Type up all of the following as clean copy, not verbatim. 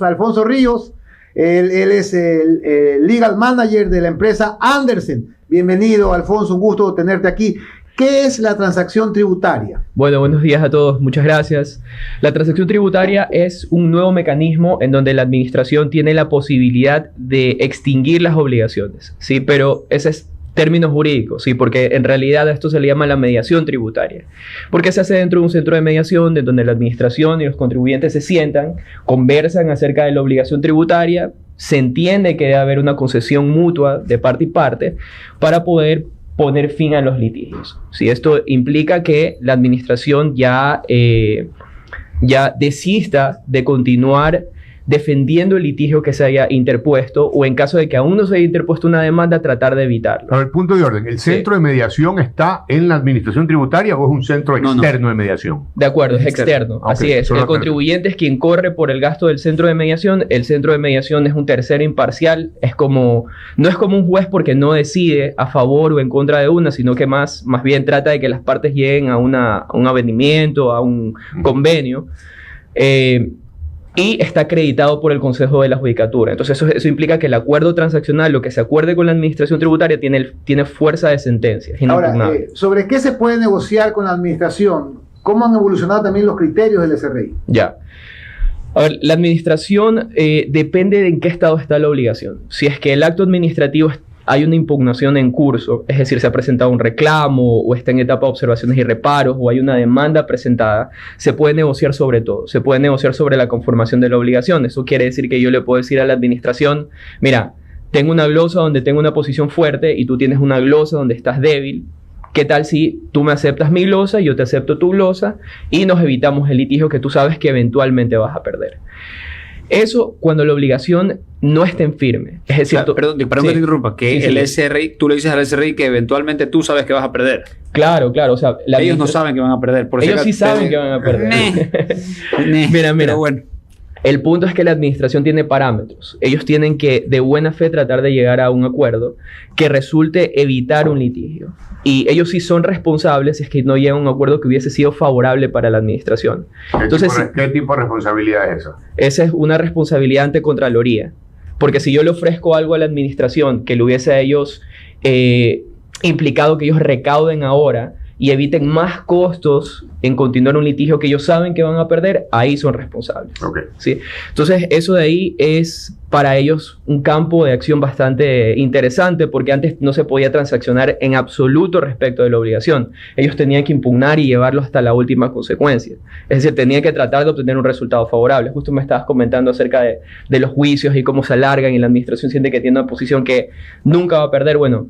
Alfonso Ríos, él es el Legal Manager de la empresa Andersen. Bienvenido, Alfonso, un gusto tenerte aquí. ¿Qué es la transacción tributaria? Bueno, buenos días a todos, muchas gracias. La transacción tributaria es un nuevo mecanismo en donde la administración tiene la posibilidad de extinguir las obligaciones, ¿sí? Pero ese es términos jurídicos, ¿sí? Porque en realidad a esto se le llama la mediación tributaria. Porque se hace dentro de un centro de mediación de donde la administración y los contribuyentes se sientan, conversan acerca de la obligación tributaria, se entiende que debe haber una concesión mutua de parte y parte para poder poner fin a los litigios. ¿Sí? Esto implica que la administración ya desista de continuar defendiendo el litigio que se haya interpuesto, o en caso de que aún no se haya interpuesto una demanda, tratar de evitarlo. A ver, punto de orden. ¿El centro de mediación está en la administración tributaria o es un centro externo de mediación? De acuerdo, es externo. Okay, así es. El contribuyente es quien corre por el gasto del centro de mediación. El centro de mediación es un tercero imparcial. No es como un juez porque no decide a favor o en contra de una, sino que más bien trata de que las partes lleguen a un avenimiento, a un convenio. Y está acreditado por el Consejo de la Judicatura. Entonces eso implica que el acuerdo transaccional, lo que se acuerde con la administración tributaria, tiene fuerza de sentencia. Ahora, ¿sobre qué se puede negociar con la administración? ¿Cómo han evolucionado también los criterios del SRI? Ya. A ver, la administración depende de en qué estado está la obligación. Si es que el acto administrativo hay una impugnación en curso, es decir, se ha presentado un reclamo o está en etapa de observaciones y reparos o hay una demanda presentada, se puede negociar sobre todo. Se puede negociar sobre la conformación de la obligación. Eso quiere decir que yo le puedo decir a la administración, mira, tengo una glosa donde tengo una posición fuerte y tú tienes una glosa donde estás débil. ¿Qué tal si tú me aceptas mi glosa, yo te acepto tu glosa y nos evitamos el litigio que tú sabes que eventualmente vas a perder? Eso cuando la obligación no esté en firme. Es decir, perdón que te interrumpa, que el SRI, tú le dices al SRI que eventualmente tú sabes que vas a perder. Claro. O sea, ellos no saben que van a perder. Ellos sí saben que van a perder. Mira. Pero bueno. El punto es que la administración tiene parámetros. Ellos tienen que de buena fe tratar de llegar a un acuerdo que resulte evitar un litigio. Y ellos sí son responsables si es que no llegan a un acuerdo que hubiese sido favorable para la administración. ¿Qué tipo de responsabilidad es esa? Esa es una responsabilidad ante Contraloría. Porque si yo le ofrezco algo a la administración que le hubiese a ellos implicado que ellos recauden ahora y eviten más costos en continuar un litigio que ellos saben que van a perder, ahí son responsables. Okay. ¿Sí? Entonces, eso de ahí es para ellos un campo de acción bastante interesante, porque antes no se podía transaccionar en absoluto respecto de la obligación. Ellos tenían que impugnar y llevarlo hasta la última consecuencia. Es decir, tenían que tratar de obtener un resultado favorable. Justo me estabas comentando acerca de los juicios y cómo se alargan y la administración siente que tiene una posición que nunca va a perder. Bueno,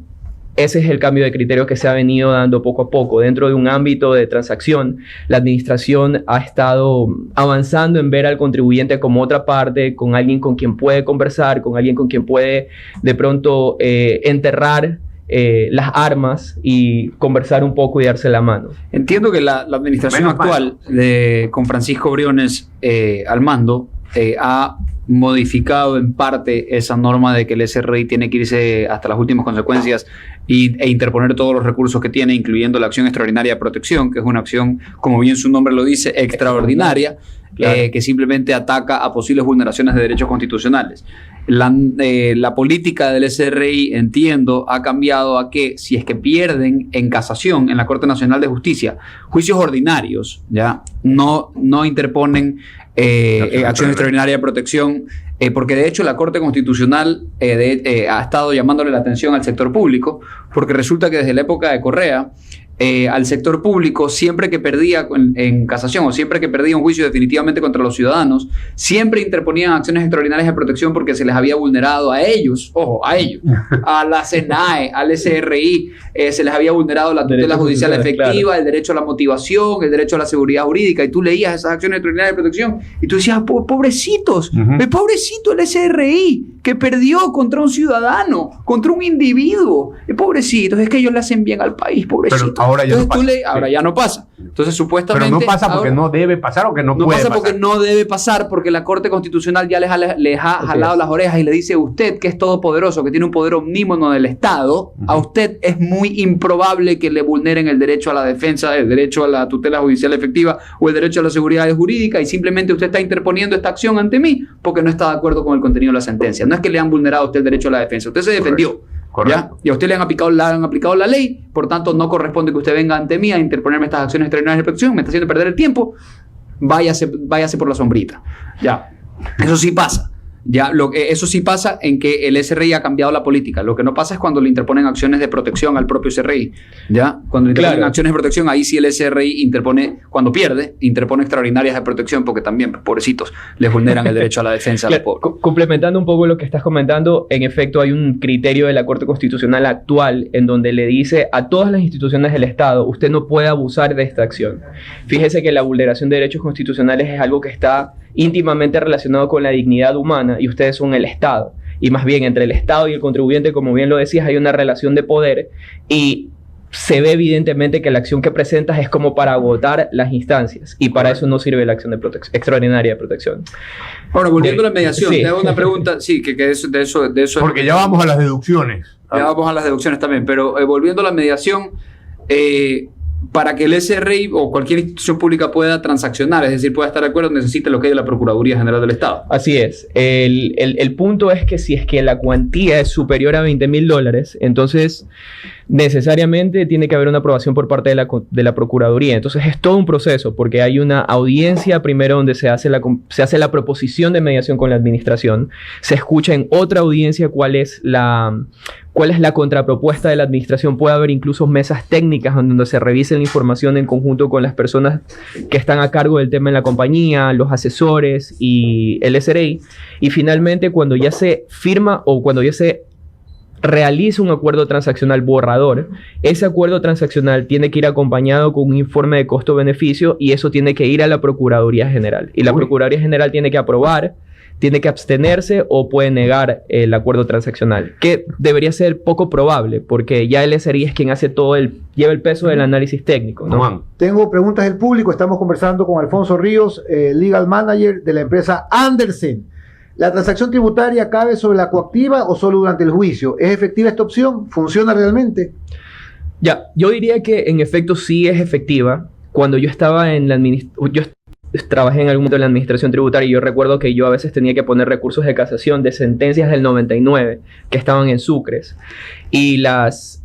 ese es el cambio de criterio que se ha venido dando poco a poco. Dentro de un ámbito de transacción, la administración ha estado avanzando en ver al contribuyente como otra parte, con alguien con quien puede conversar, con alguien con quien puede de pronto enterrar las armas y conversar un poco y darse la mano. Entiendo que la administración actual, con Francisco Briones al mando, ha modificado en parte esa norma de que el SRI tiene que irse hasta las últimas consecuencias e interponer todos los recursos que tiene, incluyendo la acción extraordinaria de protección, que es una acción, como bien su nombre lo dice, extraordinaria, claro, que simplemente ataca a posibles vulneraciones de derechos constitucionales. La política del SRI, entiendo, ha cambiado a que si es que pierden en casación en la Corte Nacional de Justicia juicios ordinarios, ya no interponen acción extraordinaria de protección, porque de hecho la Corte Constitucional ha estado llamándole la atención al sector público, porque resulta que desde la época de Correa, al sector público, siempre que perdía en casación o siempre que perdía un juicio definitivamente contra los ciudadanos, siempre interponían acciones extraordinarias de protección porque se les había vulnerado a ellos, a la SENAE, al SRI, se les había vulnerado la tutela judicial efectiva, claro, el derecho a la motivación, el derecho a la seguridad jurídica, y tú leías esas acciones extraordinarias de protección y tú decías, pobrecitos, pobrecito el SRI, que perdió contra un ciudadano, contra un individuo. Pobrecitos, es que ellos le hacen bien al país, pobrecitos. Pero ahora ya no pasa. Ahora ya no pasa. Entonces, supuestamente... Pero no pasa porque no debe pasar o que no puede pasar. No pasa porque no debe pasar, porque la Corte Constitucional ya les ha jalado las orejas y le dice: usted, que es todopoderoso, que tiene un poder omnímono del Estado, a usted es muy improbable que le vulneren el derecho a la defensa, el derecho a la tutela judicial efectiva o el derecho a la seguridad jurídica, y simplemente usted está interponiendo esta acción ante mí porque no está de acuerdo con el contenido de la sentencia. No es que le han vulnerado a usted el derecho a la defensa, usted se defendió. ¿Ya? Y a usted le han aplicado la ley, por tanto no corresponde que usted venga ante mí a interponerme estas acciones extraordinarias de protección, me está haciendo perder el tiempo, váyase por la sombrita. Ya, eso sí pasa. Ya, eso sí pasa en que el SRI ha cambiado la política. Lo que no pasa es cuando le interponen acciones de protección al propio SRI. ¿Ya? Cuando le interponen acciones de protección, ahí sí el SRI interpone, cuando pierde, interpone extraordinarias de protección, porque también, pobrecitos, les vulneran el derecho a la defensa. Complementando un poco lo que estás comentando, en efecto hay un criterio de la Corte Constitucional actual en donde le dice a todas las instituciones del Estado: usted no puede abusar de esta acción. Fíjese que la vulneración de derechos constitucionales es algo que está íntimamente relacionado con la dignidad humana, y ustedes son el Estado, y más bien entre el Estado y el contribuyente, como bien lo decías, hay una relación de poder, y se ve evidentemente que la acción que presentas es como para agotar las instancias, y para eso no sirve la acción de extraordinaria de protección. Ahora, volviendo a la mediación, sí. te hago una pregunta, sí, que de eso porque ya vamos a las deducciones. Ya vamos a las deducciones también, pero volviendo a la mediación, para que el SRI o cualquier institución pública pueda transaccionar, es decir, pueda estar de acuerdo, necesita lo que hay de la Procuraduría General del Estado. Así es. El punto es que si es que la cuantía es superior a $20,000, entonces necesariamente tiene que haber una aprobación por parte de la Procuraduría. Entonces es todo un proceso, porque hay una audiencia primero donde se hace la proposición de mediación con la administración, se escucha en otra audiencia cuál es la contrapropuesta de la administración. Puede haber incluso mesas técnicas donde se revise la información en conjunto con las personas que están a cargo del tema en la compañía, los asesores y el SRI. Y finalmente, cuando ya se firma o cuando ya se realiza un acuerdo transaccional borrador, ese acuerdo transaccional tiene que ir acompañado con un informe de costo-beneficio, y eso tiene que ir a la Procuraduría General. Y la Procuraduría General tiene que aprobar, tiene que abstenerse o puede negar el acuerdo transaccional, que debería ser poco probable, porque ya el SRI es quien hace lleva el peso del análisis técnico, ¿no? Juan. Tengo preguntas del público. Estamos conversando con Alfonso Ríos, Legal Manager de la empresa Andersen. ¿La transacción tributaria cabe sobre la coactiva o solo durante el juicio? ¿Es efectiva esta opción? ¿Funciona realmente? Ya, yo diría que en efecto sí es efectiva. Cuando yo estaba en yo trabajé en algún momento en la administración tributaria, y yo recuerdo que yo a veces tenía que poner recursos de casación de sentencias del 99 que estaban en sucres, y las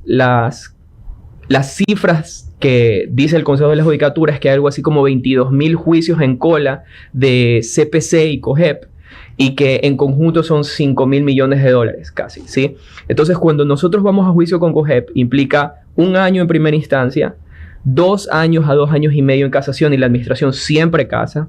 cifras que dice el Consejo de la Judicatura es que hay algo así como 22,000 juicios en cola de CPC y COGEP, y que en conjunto son $5,000 millones casi, ¿sí? Entonces, cuando nosotros vamos a juicio con COGEP, implica 1 año en primera instancia, 2 años a 2 años y medio en casación, y la administración siempre casa,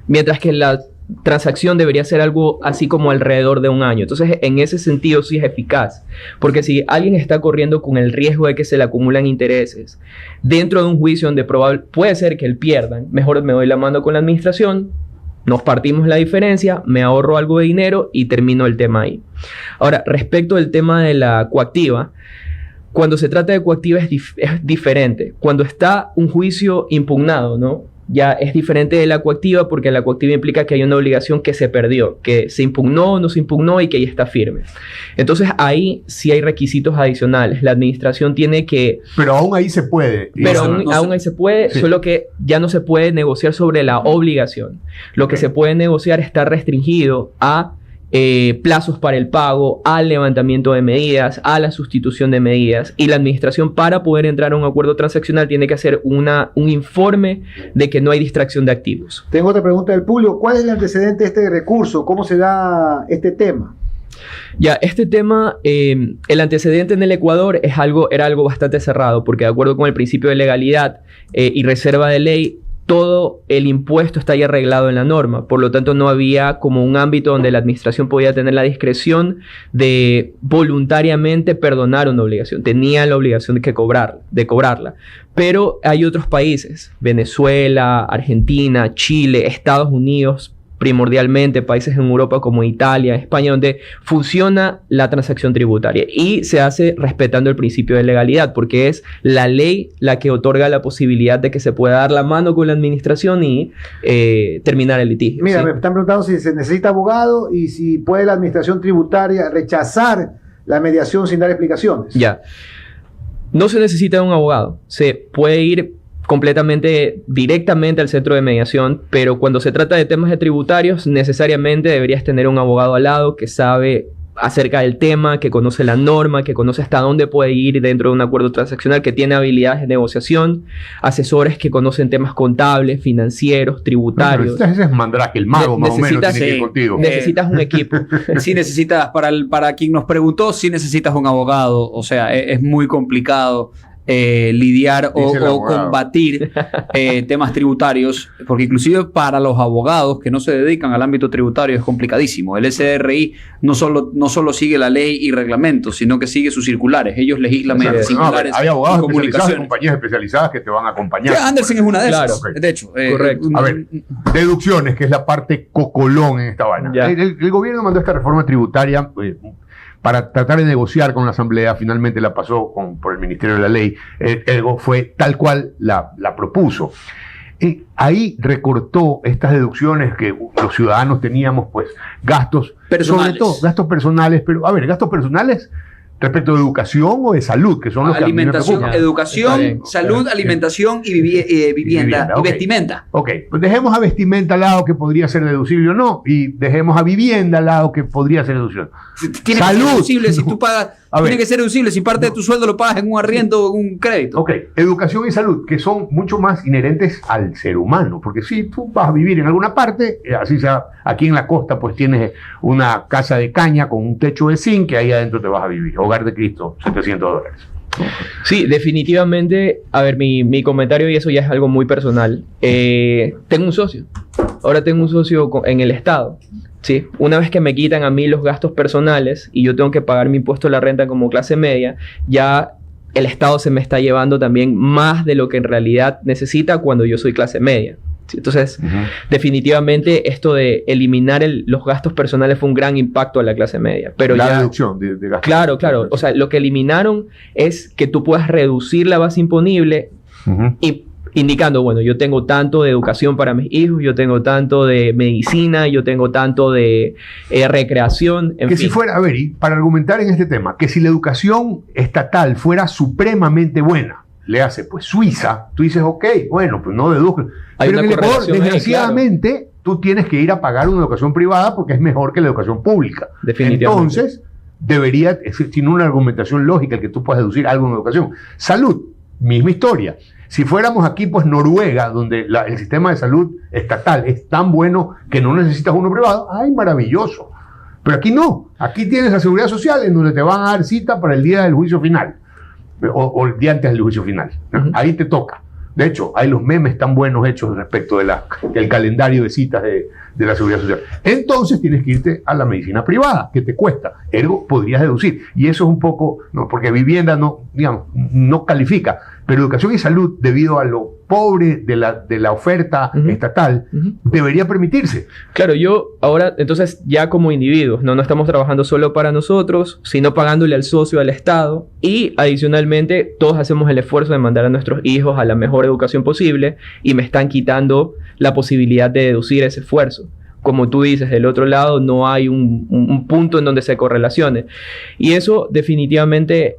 mientras que la transacción debería ser algo así como alrededor de 1 año. Entonces, en ese sentido sí es eficaz, porque si alguien está corriendo con el riesgo de que se le acumulan intereses dentro de un juicio donde puede ser que él pierdan, mejor me doy la mano con la administración, nos partimos la diferencia, me ahorro algo de dinero y termino el tema ahí. Ahora, respecto al tema de la coactiva, cuando se trata de coactiva es diferente. Cuando está un juicio impugnado, ¿no? Ya es diferente de la coactiva, porque la coactiva implica que hay una obligación que se perdió, que se impugnó o no se impugnó y que ya está firme. Entonces ahí sí hay requisitos adicionales. La administración tiene que... Pero aún ahí se puede. Pero aún ahí se puede, sí. Solo que ya no se puede negociar sobre la obligación. Lo que se puede negociar está restringido a plazos para el pago, al levantamiento de medidas, a la sustitución de medidas, y la administración, para poder entrar a un acuerdo transaccional, tiene que hacer un informe de que no hay distracción de activos. Tengo otra pregunta del público. ¿Cuál es el antecedente de este recurso? ¿Cómo se da este tema? Ya, este tema, el antecedente en el Ecuador era algo bastante cerrado, porque de acuerdo con el principio de legalidad y reserva de ley, todo el impuesto está ya arreglado en la norma. Por lo tanto, no había como un ámbito donde la administración podía tener la discreción de voluntariamente perdonar una obligación. Tenía la obligación de cobrarla. Pero hay otros países, Venezuela, Argentina, Chile, Estados Unidos, primordialmente países en Europa como Italia, España, donde funciona la transacción tributaria y se hace respetando el principio de legalidad, porque es la ley la que otorga la posibilidad de que se pueda dar la mano con la administración y terminar el litigio. Mira, ¿sí? me están preguntando si se necesita abogado y si puede la administración tributaria rechazar la mediación sin dar explicaciones. Ya. No se necesita un abogado. Se puede ir directamente al centro de mediación, pero cuando se trata de temas de tributarios, necesariamente deberías tener un abogado al lado que sabe acerca del tema, que conoce la norma, que conoce hasta dónde puede ir dentro de un acuerdo transaccional, que tiene habilidades de negociación, asesores que conocen temas contables, financieros, tributarios. Ese es Mandrake, el mago, más o menos, tiene que ir contigo. Necesitas un equipo. Sí necesitas, para quien nos preguntó, sí necesitas un abogado. O sea, es muy complicado lidiar o combatir temas tributarios, porque inclusive para los abogados que no se dedican al ámbito tributario es complicadísimo. El SRI no solo sigue la ley y reglamentos, sino que sigue sus circulares. Ellos legislan mediante circulares. Hay abogados y especializados, compañías especializadas que te van a acompañar. Sí, Andersen es una de esas. Okay. De hecho, correcto. A ver, deducciones, que es la parte cocolón en esta vaina. El gobierno mandó esta reforma tributaria para tratar de negociar con la Asamblea. Finalmente la pasó por el Ministerio de la Ley. Fue tal cual la propuso. Ahí recortó estas deducciones que los ciudadanos teníamos, pues, gastos personales. Sobre todo gastos personales, pero, a ver, gastos personales respecto de educación o de salud, que son los alimentación, que a mí me educación, bien, salud, alimentación y vivienda. Y okay. Vestimenta. Ok, pues dejemos a vestimenta al lado, que podría ser deducible o no, y dejemos a vivienda al lado, que podría ser deducible. Tiene Salud. que ser deducible si tú pagas. Tiene que ser deducible si parte de tu sueldo lo pagas en un arriendo o en un crédito. Ok, educación y salud, que son mucho más inherentes al ser humano, porque si tú vas a vivir en alguna parte, así sea, aquí en la costa, pues tienes una casa de caña con un techo de zinc, que ahí adentro te vas a vivir. Hogar de Cristo, $700. Sí, definitivamente. A ver, mi comentario, y eso ya es algo muy personal. Tengo un socio. Ahora tengo un socio en el Estado. ¿Sí? Una vez que me quitan a mí los gastos personales y yo tengo que pagar mi impuesto a la renta como clase media, ya el Estado se me está llevando también más de lo que en realidad necesita cuando yo soy clase media. ¿Sí? Entonces, definitivamente esto de eliminar los gastos personales fue un gran impacto a la clase media. Pero la ya, reducción de gastos. Claro. O sea, lo que eliminaron es que tú puedas reducir la base imponible y indicando, bueno, yo tengo tanto de educación para mis hijos, yo tengo tanto de medicina, yo tengo tanto de recreación, en fin. Si fuera, a ver, y para argumentar en este tema, que si la educación estatal fuera supremamente buena, le hace pues Suiza, tú dices, ok, bueno, pues no deduzco. Pero en el Ecuador, desgraciadamente, tú tienes que ir a pagar una educación privada porque es mejor que la educación pública. Definitivamente. Entonces, debería, tiene una argumentación lógica el que tú puedas deducir algo en educación. Salud, misma historia. Si fuéramos aquí, pues Noruega, donde el sistema de salud estatal es tan bueno que no necesitas uno privado, ¡ay, maravilloso! Pero aquí no. Aquí tienes la seguridad social en donde te van a dar cita para el día del juicio final. O el día antes del juicio final. Ahí te toca. De hecho, hay los memes tan buenos hechos respecto del calendario de citas de la seguridad social. Entonces tienes que irte a la medicina privada, que te cuesta. Ergo, podrías deducir. Y eso es un poco, no, porque vivienda no califica. Pero educación y salud, debido a lo pobre de la oferta estatal, debería permitirse. Claro, yo ahora, entonces, ya como individuos, no estamos trabajando solo para nosotros, sino pagándole al socio, al Estado, y adicionalmente, todos hacemos el esfuerzo de mandar a nuestros hijos a la mejor educación posible, y me están quitando la posibilidad de deducir ese esfuerzo. Como tú dices, del otro lado no hay un punto en donde se correlacione. Y eso definitivamente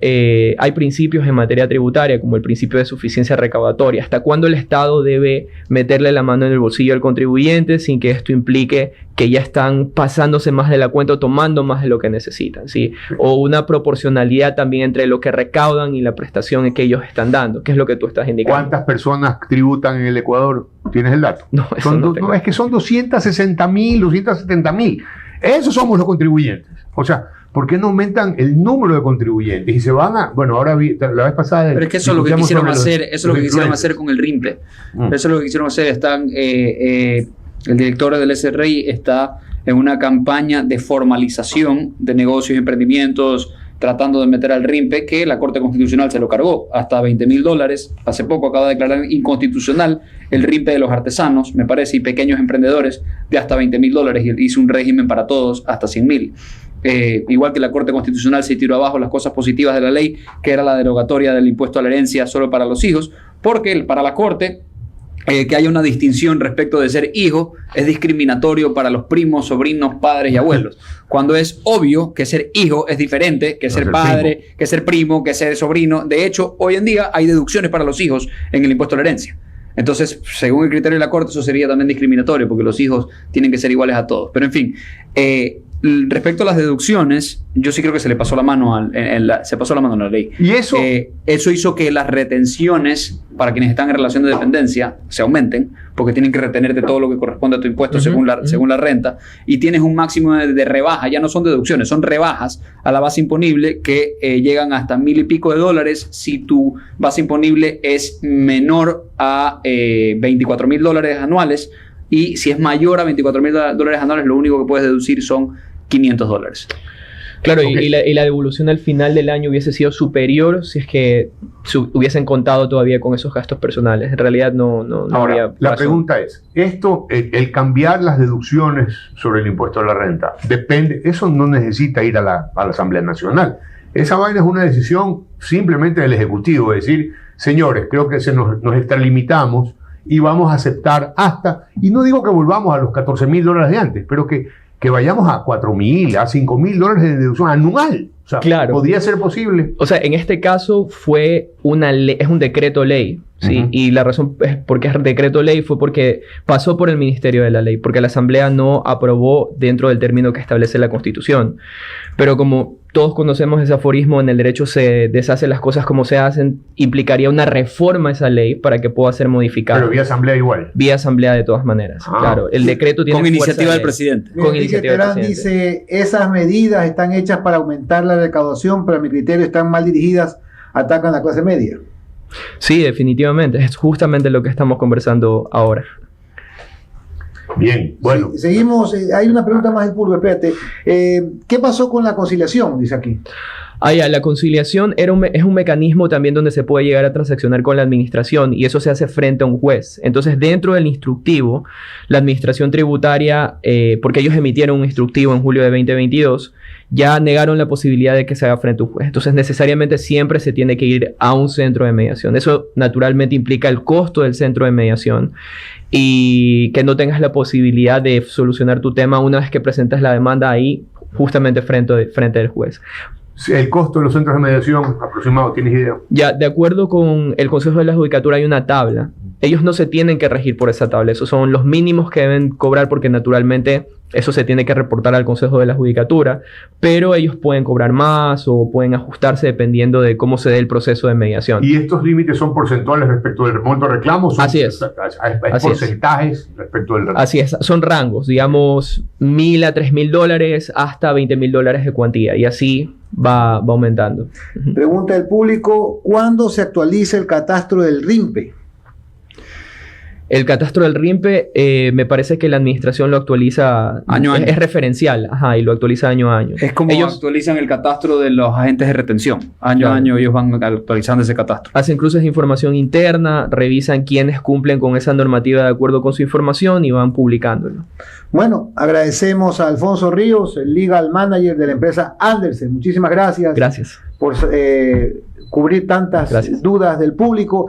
hay principios en materia tributaria, como el principio de suficiencia recaudatoria. ¿Hasta cuándo el Estado debe meterle la mano en el bolsillo al contribuyente sin que esto implique que ya están pasándose más de la cuenta o tomando más de lo que necesitan? ¿Sí? O una proporcionalidad también entre lo que recaudan y la prestación que ellos están dando, que es lo que tú estás indicando. ¿Cuántas personas tributan en el Ecuador? ¿Tienes el dato? No, eso es que son 260.000, 270.000. Esos somos los contribuyentes. O sea, ¿por qué no aumentan el número de contribuyentes? Y se van a... Bueno, ahora la vez pasada... Pero es que eso es lo que quisieron hacer, eso es lo que quisieron hacer con el RIMPE. Eso es lo que quisieron hacer. Están... el director del SRI está en una campaña de formalización de negocios y emprendimientos tratando de meter al RIMPE, que la Corte Constitucional se lo cargó hasta $20,000. Hace poco acaba de declarar inconstitucional el RIMPE de los artesanos, me parece, y pequeños emprendedores de hasta $20,000, y hizo un régimen para todos hasta 100,000. Igual que la Corte Constitucional se tiró abajo las cosas positivas de la ley, que era la derogatoria del impuesto a la herencia solo para los hijos, porque para la Corte que haya una distinción respecto de ser hijo es discriminatorio para los primos, sobrinos, padres y abuelos, cuando es obvio que ser hijo es diferente que ser padre, que ser primo, que ser sobrino. De hecho, hoy en día hay deducciones para los hijos en el impuesto a la herencia. Entonces, según el criterio de la Corte, eso sería también discriminatorio, porque los hijos tienen que ser iguales a todos. Pero en fin, respecto a las deducciones, yo sí creo que se le pasó la mano se pasó la mano en la ley. Y eso hizo que las retenciones para quienes están en relación de dependencia se aumenten, porque tienen que retenerte todo lo que corresponde a tu impuesto según la renta, y tienes un máximo de rebaja. Ya no son deducciones, son rebajas a la base imponible que llegan hasta $1,000 y pico si tu base imponible es menor a $24,000 anuales, y si es mayor a $24,000 anuales, lo único que puedes deducir son $500. Claro, y la devolución al final del año hubiese sido superior si es que hubiesen contado todavía con esos gastos personales. En realidad no Ahora, habría la razón. pregunta es, el cambiar las deducciones sobre el impuesto a la renta, depende, eso no necesita ir a la Asamblea Nacional. Esa vaina es una decisión simplemente del Ejecutivo, es decir, señores, creo que nos extralimitamos y vamos a aceptar hasta, y no digo que volvamos a los $14,000 de antes, pero que vayamos a $4,000, a $5,000 de deducción anual. O sea, claro. ¿Podría ser posible? O sea, en este caso fue es un decreto ley, ¿sí? Y la razón por qué es decreto ley fue porque pasó por el Ministerio de la Ley, porque la Asamblea no aprobó dentro del término que establece la Constitución. Pero como todos conocemos ese aforismo, en el derecho se deshacen las cosas como se hacen, implicaría una reforma a esa ley para que pueda ser modificada. Pero vía Asamblea igual. Vía Asamblea de todas maneras, claro. El decreto tiene con iniciativa del ley. presidente. Con iniciativa del Terán presidente. dice, esas medidas están hechas para aumentar la recaudación, pero a mi criterio están mal dirigidas, atacan a la clase media. Sí, definitivamente. Es justamente lo que estamos conversando ahora. Bien, bueno. Sí, seguimos, hay una pregunta más del público, espérate. ¿Qué pasó con la conciliación? Dice aquí. La conciliación es un mecanismo también donde se puede llegar a transaccionar con la administración, y eso se hace frente a un juez. Entonces, dentro del instructivo, la administración tributaria, porque ellos emitieron un instructivo en julio de 2022, ya negaron la posibilidad de que se haga frente a un juez. Entonces, necesariamente siempre se tiene que ir a un centro de mediación. Eso naturalmente implica el costo del centro de mediación y que no tengas la posibilidad de solucionar tu tema una vez que presentas la demanda ahí, justamente frente al juez. El costo de los centros de mediación aproximado, ¿tienes idea? Ya, de acuerdo con el Consejo de la Judicatura hay una tabla. Ellos no se tienen que regir por esa tabla. Esos son los mínimos que deben cobrar, porque naturalmente eso se tiene que reportar al Consejo de la Judicatura, pero ellos pueden cobrar más o pueden ajustarse dependiendo de cómo se dé el proceso de mediación. ¿Y estos límites son porcentuales respecto del monto de reclamo? Así es. ¿Hay porcentajes respecto del reclamo? Así es, son rangos, digamos, $1,000 a $3,000 hasta $20,000 de cuantía, y así va aumentando. Pregunta del público, ¿cuándo se actualiza el catastro del RIMPE? El catastro del RIMPE, me parece que la administración lo actualiza año a año. Es referencial, y lo actualiza año a año. Es como ellos actualizan el catastro de los agentes de retención. Año a año ellos van actualizando ese catastro. Hacen cruces de información interna, revisan quiénes cumplen con esa normativa de acuerdo con su información y van publicándolo. Bueno, agradecemos a Alfonso Ríos, el Legal Manager de la empresa Andersen. Muchísimas gracias. Gracias. Por cubrir tantas dudas del público.